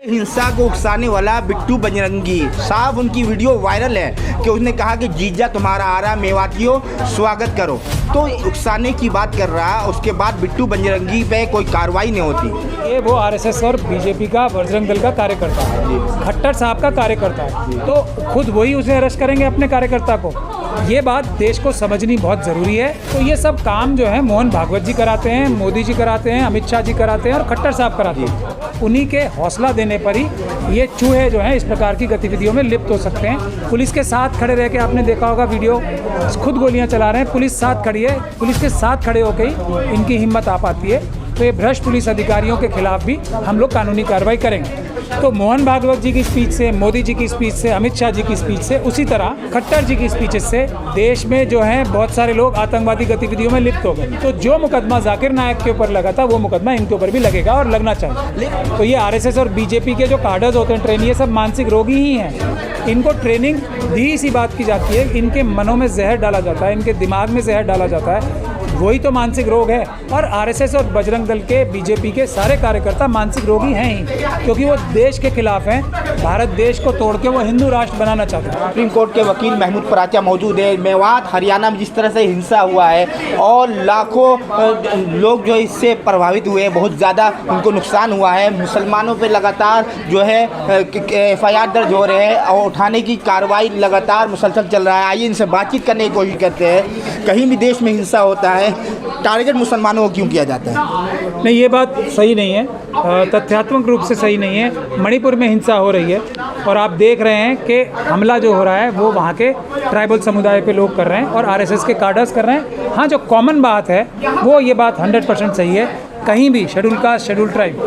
हिंसा को उकसाने वाला बिट्टू बजरंगी साहब, उनकी वीडियो वायरल है कि उसने कहा कि जीजा तुम्हारा आ रहा, मेवातियों स्वागत करो। तो उकसाने की बात कर रहा, उसके बाद बिट्टू बजरंगी पे कोई कार्रवाई नहीं होती। ये वो आरएसएस और बीजेपी का बजरंग दल का कार्यकर्ता है, खट्टर साहब का कार्यकर्ता है, तो खुद वही उसे अरेस्ट करेंगे अपने कार्यकर्ता को। ये बात देश को समझनी बहुत ज़रूरी है। तो ये सब काम जो है मोहन भागवत जी कराते हैं, मोदी जी कराते हैं, अमित शाह जी कराते हैं और खट्टर साहब कराते हैं। उन्हीं के हौसला देने पर ही ये चूहे जो हैं इस प्रकार की गतिविधियों में लिप्त हो सकते हैं। पुलिस के साथ खड़े रह के आपने देखा होगा वीडियो, खुद गोलियां चला रहे हैं, पुलिस साथ खड़ी है, पुलिस के साथ खड़े होकर ही इनकी हिम्मत आ पाती है। तो ये भ्रष्ट पुलिस अधिकारियों के खिलाफ भी हम लोग कानूनी कार्रवाई करेंगे। तो मोहन भागवत जी की स्पीच से, मोदी जी की स्पीच से, अमित शाह जी की स्पीच से, उसी तरह खट्टर जी की स्पीच से देश में जो है बहुत सारे लोग आतंकवादी गतिविधियों में लिप्त हो गए। तो जो मुकदमा जाकिर नायक के ऊपर लगा था वो मुकदमा इनके ऊपर भी लगेगा और लगना चाहिए। तो ये आरएसएस और बीजेपी के जो कार्डर्स होते हैं, ट्रेनी, ये सब मानसिक रोगी ही हैं। इनको ट्रेनिंग दी इसी बात की जाती है, इनके मनों में जहर डाला जाता है, इनके दिमाग में जहर डाला जाता है, वही तो मानसिक रोग है। और आरएसएस और बजरंग दल के, बीजेपी के सारे कार्यकर्ता मानसिक रोगी हैं ही, क्योंकि वो देश के खिलाफ हैं। भारत देश को तोड़ के वो हिंदू राष्ट्र बनाना चाहते हैं। सुप्रीम कोर्ट के वकील महमूद पराचा मौजूद है। मेवात हरियाणा में जिस तरह से हिंसा हुआ है और लाखों लोग जो इससे प्रभावित हुए हैं, बहुत ज़्यादा उनको नुकसान हुआ है। मुसलमानों पर लगातार जो है FIR दर्ज हो रहे हैं और उठाने की कार्रवाई लगातार मुसलसल चल रहा है। आइए इनसे बातचीत करने की कोशिश करते हैं। कहीं भी देश में हिंसा होता है, टारगेट मुसलमानों को क्यों किया जाता है? नहीं, ये बात सही नहीं है, तथ्यात्मक रूप से सही नहीं है। मणिपुर में हिंसा हो रही है और आप देख रहे हैं कि हमला जो हो रहा है वो वहाँ के ट्राइबल समुदाय पे लोग कर रहे हैं और आरएसएस के कार्डर्स कर रहे हैं। हाँ, जो कॉमन बात है वो ये बात 100% सही है। कहीं भी शेड्यूल कास्ट, शेड्यूल ट्राइब,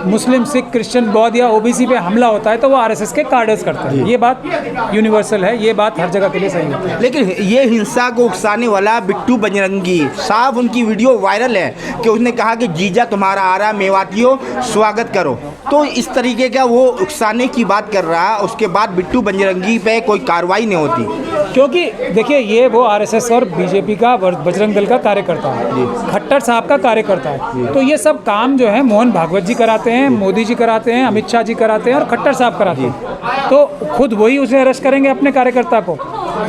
मुस्लिम, सिख, क्रिश्चियन, बौद्ध या ओबीसी पे हमला होता है तो वो आरएसएस के कार्डर्स करते हैं। ये बात यूनिवर्सल है, ये बात हर जगह के लिए सही है। लेकिन ये हिंसा को उकसाने वाला बिट्टू बजरंगी साहब, उनकी वीडियो वायरल है कि उसने कहा कि जीजा तुम्हारा आ रहा, मेवातियों स्वागत करो। तो इस तरीके का वो उकसाने की बात कर रहा, उसके बाद बिट्टू बजरंगी पे कोई कार्रवाई नहीं होती। क्योंकि देखिए, ये वो आरएसएस और बीजेपी का बजरंग दल का कार्यकर्ता है, खट्टर साहब का कार्यकर्ता है। तो ये सब काम जो है मोहन भागवत जी कराते हैं, मोदी जी कराते हैं, अमित शाह जी कराते हैं और खट्टर साहब कराते हैं। तो खुद वही उसे अरेस्ट करेंगे अपने कार्यकर्ता को।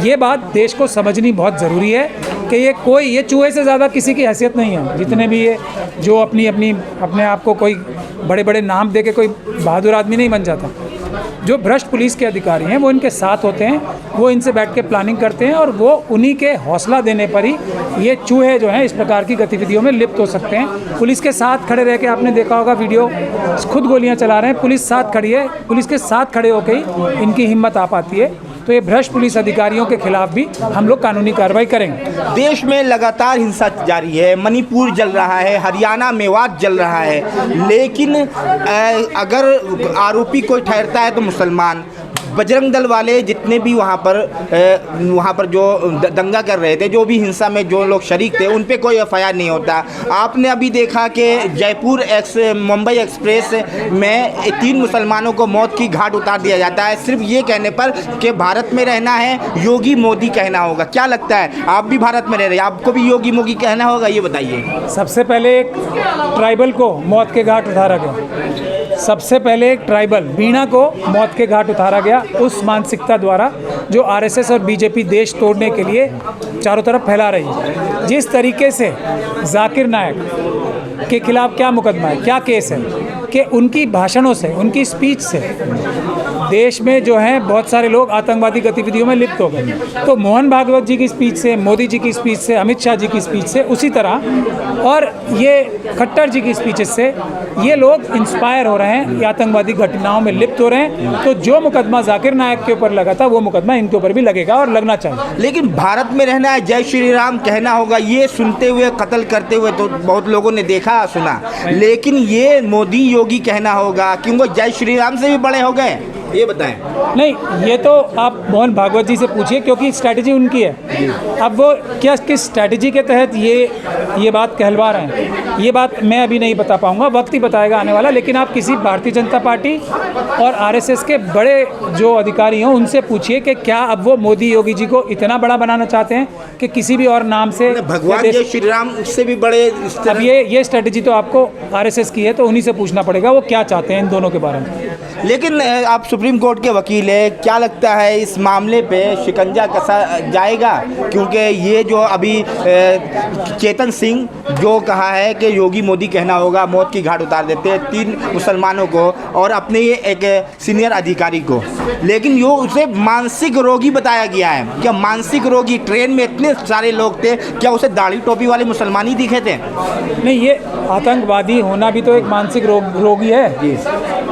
ये बात देश को समझनी बहुत ज़रूरी है कि ये चूहे से ज़्यादा किसी की हैसियत नहीं है। जितने भी ये जो अपने आप को कोई बड़े बड़े नाम दे के कोई बहादुर आदमी नहीं बन जाता। जो भ्रष्ट पुलिस के अधिकारी हैं वो इनके साथ होते हैं, वो इनसे बैठ के प्लानिंग करते हैं और वो उन्हीं के हौसला देने पर ही ये चूहे जो हैं इस प्रकार की गतिविधियों में लिप्त हो सकते हैं। पुलिस के साथ खड़े रह के आपने देखा होगा वीडियो, खुद गोलियां चला रहे हैं, पुलिस साथ खड़ी है, पुलिस के साथ खड़े होकर ही इनकी हिम्मत आ पाती है। तो ये भ्रष्ट पुलिस अधिकारियों के खिलाफ भी हम लोग कानूनी कार्रवाई करेंगे। देश में लगातार हिंसा जारी है, मणिपुर जल रहा है, हरियाणा मेवात जल रहा है, लेकिन अगर आरोपी कोई ठहरता है तो मुसलमान। बजरंग दल वाले जितने भी वहाँ पर जो दंगा कर रहे थे, जो भी हिंसा में जो लोग शरीक थे, उन पे कोई FIR नहीं होता। आपने अभी देखा कि जयपुर मुंबई एक्सप्रेस में 3 मुसलमानों को मौत की घाट उतार दिया जाता है, सिर्फ ये कहने पर कि भारत में रहना है, योगी मोदी कहना होगा। क्या लगता है, आप भी भारत में रह रहे हैं, आपको भी योगी मोदी कहना होगा? ये बताइए। सबसे पहले एक ट्राइबल को मौत के घाट उतारा गया, सबसे पहले एक ट्राइबल वीणा को मौत के घाट उतारा गया उस मानसिकता द्वारा जो आरएसएस और बीजेपी देश तोड़ने के लिए चारों तरफ फैला रही है। जिस तरीके से जाकिर नायक के खिलाफ क्या मुकदमा है, क्या केस है, कि उनकी भाषणों से, उनकी स्पीच से देश में जो है बहुत सारे लोग आतंकवादी गतिविधियों में लिप्त हो गए। तो मोहन भागवत जी की स्पीच से, मोदी जी की स्पीच से, अमित शाह जी की स्पीच से, उसी तरह और ये खट्टर जी की स्पीचेस से ये लोग इंस्पायर हो रहे हैं, ये आतंकवादी घटनाओं में लिप्त हो रहे हैं। तो जो मुकदमा जाकिर नायक के ऊपर लगा था वो मुकदमा इनके ऊपर भी लगेगा और लगना चाहिए। लेकिन भारत में रहना है, जय श्री राम कहना होगा, ये सुनते हुए, कत्ल करते हुए तो बहुत लोगों ने देखा सुना, लेकिन ये मोदी योगी कहना होगा, क्योंकि जय श्री राम से भी बड़े हो गए। ये बताएं। नहीं, ये तो आप मोहन भागवत जी से पूछिए, क्योंकि स्ट्रैटेजी उनकी है। अब वो क्या किस स्ट्रैटेजी के तहत ये बात कहलवा रहे हैं, ये बात मैं अभी नहीं बता पाऊंगा, वक्त ही बताएगा आने वाला। लेकिन आप किसी भारतीय जनता पार्टी और आरएसएस के बड़े जो अधिकारी हों उनसे पूछिए कि क्या अब वो मोदी योगी जी को इतना बड़ा बनाना चाहते हैं कि किसी भी और नाम से भगवान जय श्री राम से भी बड़े अब ये स्ट्रेटजी तो आपको आरएसएस की है, तो उन्हीं से पूछना पड़ेगा वो क्या चाहते हैं इन दोनों के बारे में। लेकिन आप सुप्रीम कोर्ट के वकील है, क्या लगता है इस मामले पे शिकंजा कसा जाएगा? क्योंकि ये जो अभी चेतन सिंह जो कहा है कि योगी मोदी कहना होगा, मौत की घाट उतार देते हैं 3 मुसलमानों को और अपने ये एक सीनियर अधिकारी को, लेकिन यो उसे मानसिक रोगी बताया गया है। क्या मानसिक रोगी? ट्रेन में इतने सारे लोग थे, क्या उसे दाढ़ी टोपी वाले मुसलमान ही दिखे थे? नहीं, ये आतंकवादी होना भी तो एक मानसिक रोगी है।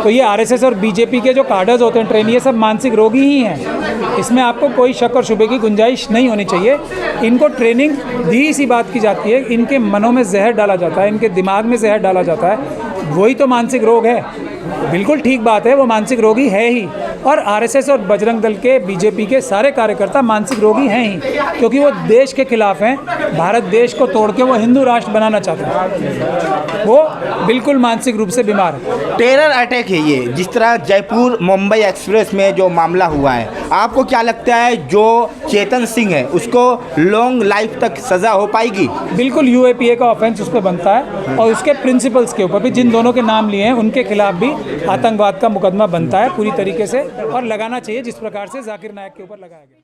तो ये आरएसएस और बीजेपी के जो कार्डर्स होते हैं ट्रेन, ये सब मानसिक रोगी ही हैं। इसमें आपको कोई शक और शुबे की गुंजाइश नहीं होनी चाहिए। इनको ट्रेनिंग दी इसी बात की जाती है, इनके मनों में जहर डाला जाता है, इनके दिमाग में जहर डाला जाता है, वही तो मानसिक रोग है। बिल्कुल ठीक बात है, वो मानसिक रोगी है ही। और आरएसएस और बजरंग दल के, बीजेपी के सारे कार्यकर्ता मानसिक रोगी हैं ही, क्योंकि वो देश के खिलाफ हैं। भारत देश को तोड़ के वो हिंदू राष्ट्र बनाना चाहते हैं। वो बिल्कुल मानसिक रूप से बीमार है। टेरर अटैक है ये, जिस तरह जयपुर मुंबई एक्सप्रेस में जो मामला हुआ है, आपको क्या लगता है जो चेतन सिंह है उसको लॉन्ग लाइफ तक सज़ा हो पाएगी? बिल्कुल, यूएपीए का ऑफेंस उस पर बनता है और उसके प्रिंसिपल्स के ऊपर भी, जिन दोनों के नाम लिए हैं उनके खिलाफ भी आतंकवाद का मुकदमा बनता है पूरी तरीके से, और लगाना चाहिए जिस प्रकार से जाकिर नायक के ऊपर लगाया गया।